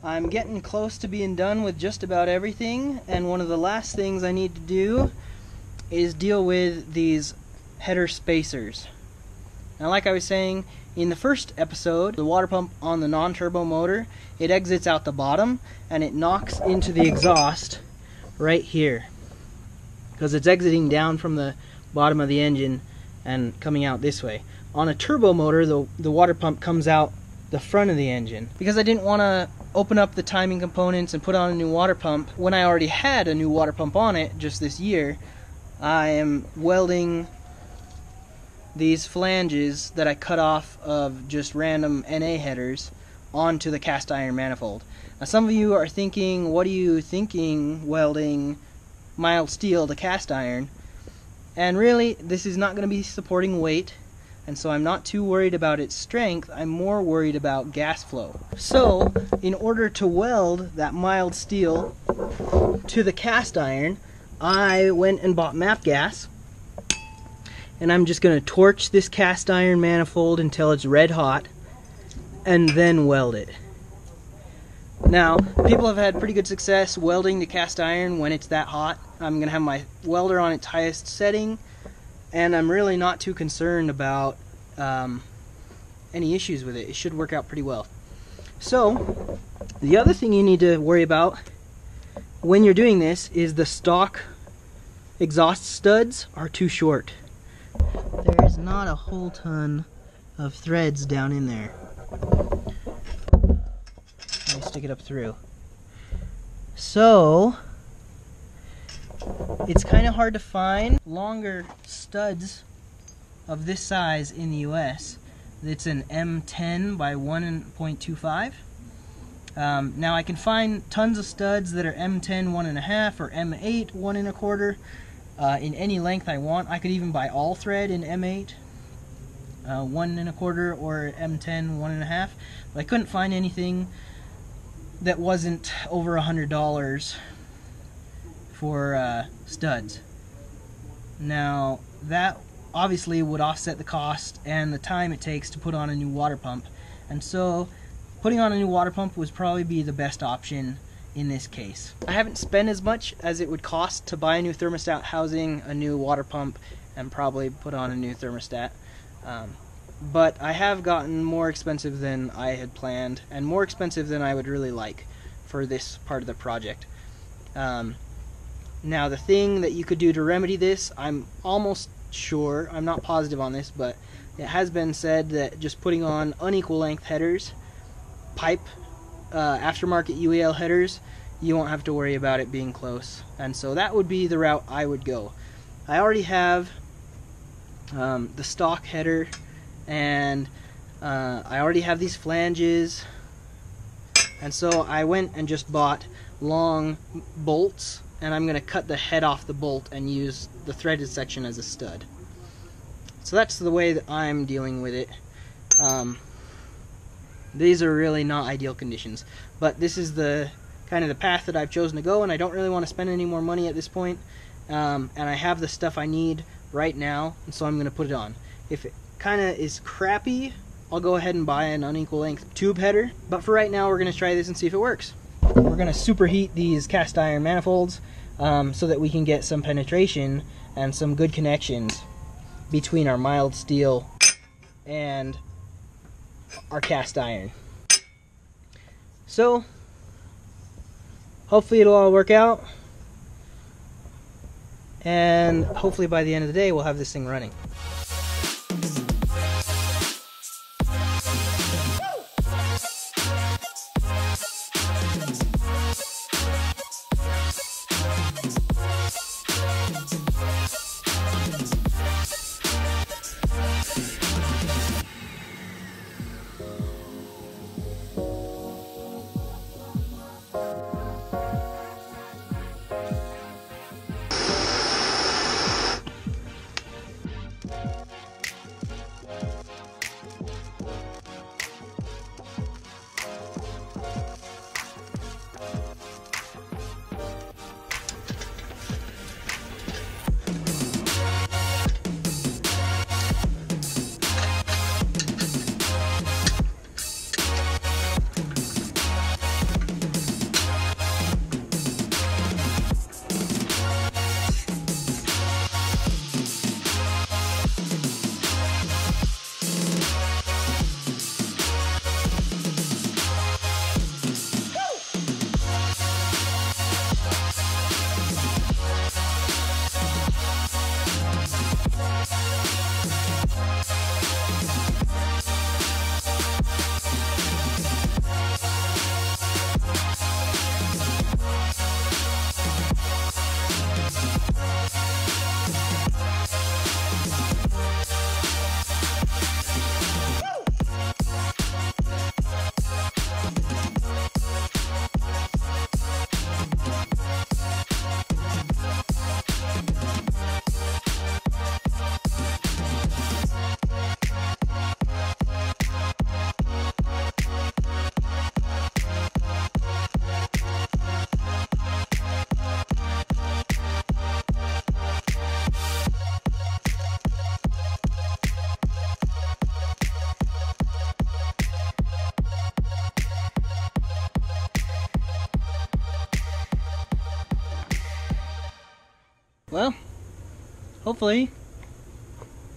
I'm getting close to being done with just about everything, and one of the last things I need to do is deal with these header spacers. Now, like I was saying in the first episode, the water pump on the non-turbo motor, it exits out the bottom and it knocks into the exhaust right here, because it's exiting down from the bottom of the engine and coming out this way. On a turbo motor, the water pump comes out the front of the engine. Because I didn't want to open up the timing components and put on a new water pump when I already had a new water pump on it just this year, I am welding these flanges that I cut off of just random NA headers onto the cast iron manifold. Now, some of you are thinking, what are you thinking welding mild steel to cast iron? And really, this is not going to be supporting weight, and so I'm not too worried about its strength. I'm more worried about gas flow. So, in order to weld that mild steel to the cast iron, I went and bought MAP gas, and I'm just going to torch this cast iron manifold until it's red hot, and then weld it. Now, people have had pretty good success welding the cast iron when it's that hot. I'm going to have my welder on its highest setting, and I'm really not too concerned about any issues with it. It should work out pretty well. So, the other thing you need to worry about when you're doing this is the stock exhaust studs are too short. There's not a whole ton of threads down in there. Let me stick it up through. So, it's kind of hard to find longer studs of this size in the US. It's an M10 by 1.25. Now I can find tons of studs that are M10 1.5 or M8 1.25 in any length I want. I could even buy all thread in M8 1.25 or M10 1.5, but I couldn't find anything that wasn't over $100 for studs. Now that obviously would offset the cost and the time it takes to put on a new water pump, and so putting on a new water pump would probably be the best option in this case. I haven't spent as much as it would cost to buy a new thermostat housing, a new water pump, and probably put on a new thermostat. But I have gotten more expensive than I had planned, and more expensive than I would really like for this part of the project. Now, the thing that you could do to remedy this, I'm almost sure, I'm not positive on this, but it has been said that just putting on unequal length headers, pipe aftermarket UEL headers, you won't have to worry about it being close. And so that would be the route I would go. I already have the stock header, and I already have these flanges, and so I went and just bought long bolts, and I'm going to cut the head off the bolt and use the threaded section as a stud. So that's the way that I'm dealing with it. These are really not ideal conditions, but this is the kind of the path that I've chosen to go, and I don't really want to spend any more money at this point, and I have the stuff I need right now, and so I'm going to put it on. If it kind of is crappy, I'll go ahead and buy an unequal length tube header, but for right now we're going to try this and see if it works. We're going to superheat these cast iron manifolds so that we can get some penetration and some good connections between our mild steel and our cast iron. So hopefully it'll all work out, and hopefully by the end of the day we'll have this thing running. well, hopefully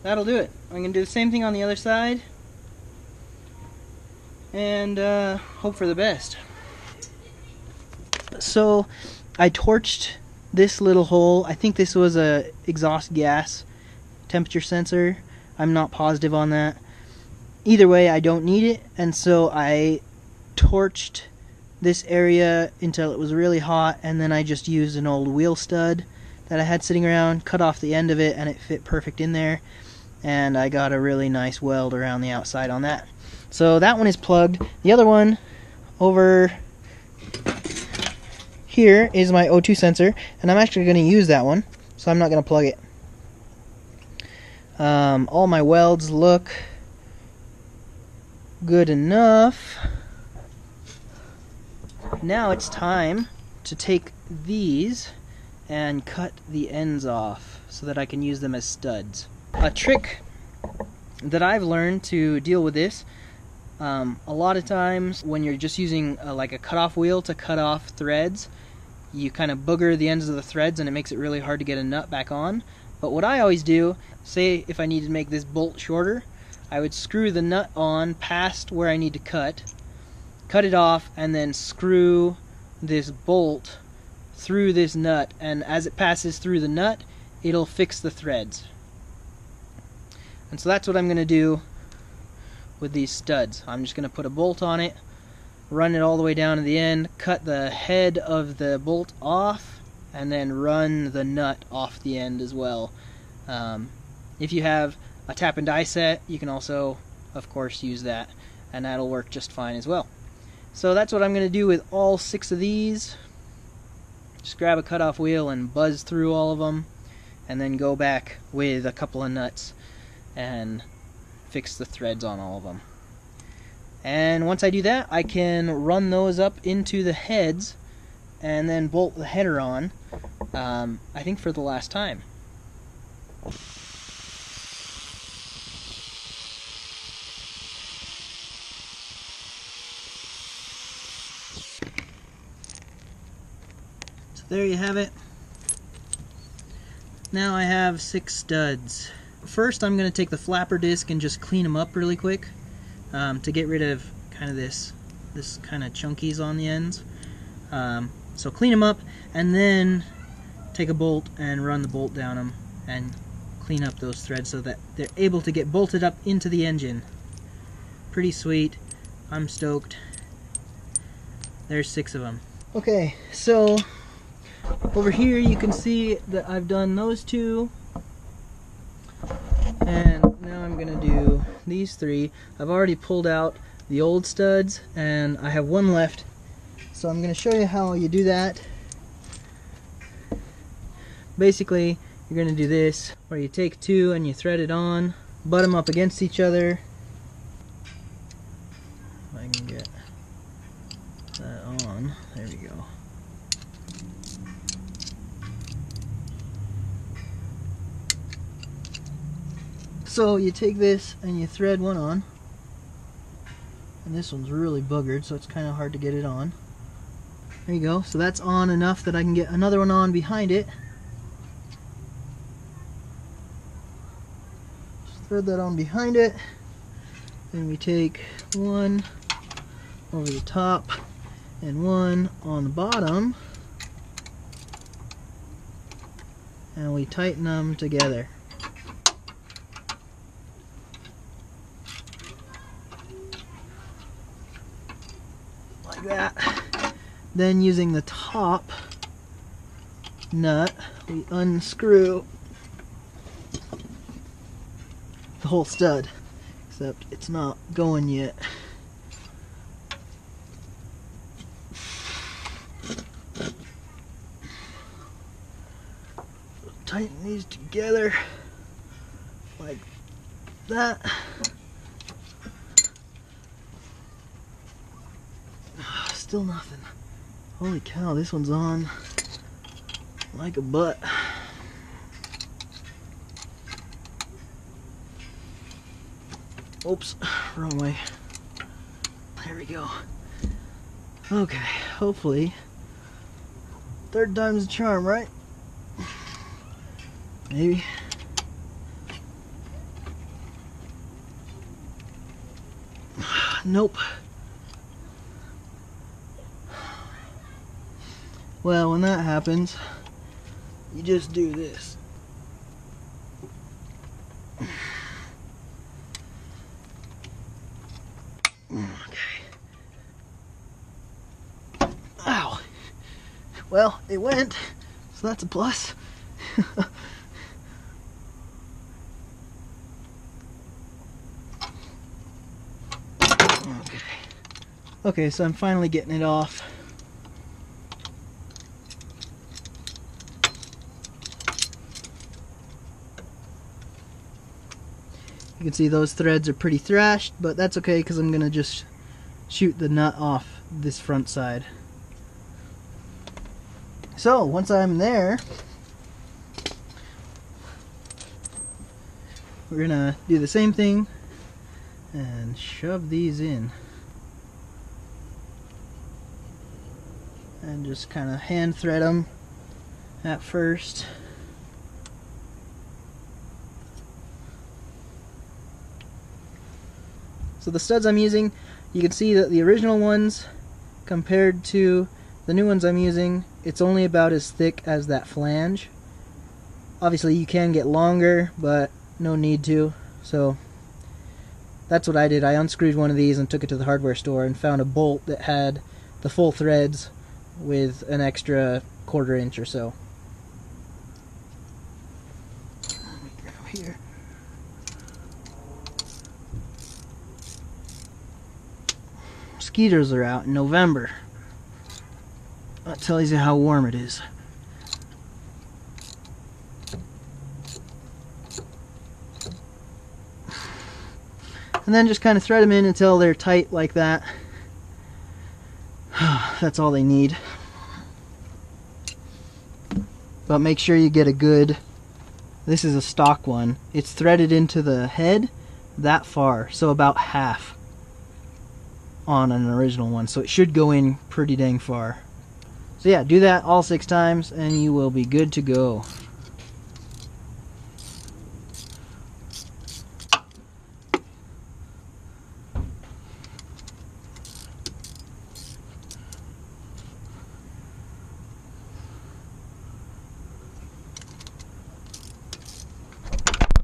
that'll do it. I'm going to do the same thing on the other side and hope for the best. So I torched this little hole. I think this was a exhaust gas temperature sensor. I'm not positive on that. Either way, I don't need it, and so I torched this area until it was really hot, and then I just used an old wheel stud that I had sitting around, cut off the end of it, and it fit perfect in there, and I got a really nice weld around the outside on that. So that one is plugged. The other one over here is my O2 sensor, and I'm actually going to use that one, so I'm not going to plug it. All my welds look good enough. Now it's time to take these and cut the ends off so that I can use them as studs. A trick that I've learned to deal with this, a lot of times when you're just using like a cutoff wheel to cut off threads, you kind of booger the ends of the threads and it makes it really hard to get a nut back on. But what I always do, say if I need to make this bolt shorter, I would screw the nut on past where I need to cut it off, and then screw this bolt through this nut, and as it passes through the nut, it'll fix the threads. And so that's what I'm going to do with these studs. I'm just going to put a bolt on it, run it all the way down to the end, cut the head of the bolt off, and then run the nut off the end as well. If you have a tap and die set, you can also, of course, use that, and that'll work just fine as well. So that's what I'm going to do with all 6 of these. Just grab a cutoff wheel and buzz through all of them, and then go back with a couple of nuts and fix the threads on all of them. And once I do that, I can run those up into the heads and then bolt the header on, I think for the last time. So there you have it. Now I have 6 studs. First I'm going to take the flapper disc and just clean them up really quick to get rid of kind of this kind of chunkies on the ends. So clean them up and then take a bolt and run the bolt down them and clean up those threads so that they're able to get bolted up into the engine. Pretty sweet. I'm stoked. There's 6 of them. Okay, so over here you can see that I've done those 2, and now I'm gonna do these 3. I've already pulled out the old studs and I have 1 left, so I'm gonna show you how you do that. Basically, you're gonna do this, where you take 2 and you thread it on, butt them up against each other. If I can get that on, there we go. So you take this and you thread one on, and this one's really boogered, so it's kind of hard to get it on. There you go. So that's on enough that I can get another one on behind it. Just thread that on behind it. Then we take one over the top and one on the bottom, and we tighten them together. Like that. Then using the top nut, we unscrew the whole stud, except it's not going yet. Tighten these together like that. Still nothing. Holy cow, this one's on like a butt. Oops, wrong way. There we go. Okay, hopefully 3rd time's a charm, right? Maybe. Nope. Well, when that happens, you just do this. Okay. Ow. Well, it went, so that's a plus. Okay, so I'm finally getting it off. You can see those threads are pretty thrashed, but that's okay because I'm going to just shoot the nut off this front side. So, once I'm there, we're going to do the same thing and shove these in. And just kind of hand thread them at first. So the studs I'm using, you can see that the original ones compared to the new ones I'm using, it's only about as thick as that flange. Obviously you can get longer, but no need to. So that's what I did. I unscrewed one of these and took it to the hardware store and found a bolt that had the full threads with an extra 1/4 inch or so. Let me go here. Mosquitoes are out in November. That tells you how warm it is. And then just kind of thread them in until they're tight like that. That's all they need. But make sure you get a good, this is a stock one. It's threaded into the head that far, so about half on an original one. So it should go in pretty dang far. So yeah, do that all 6 times and you will be good to go.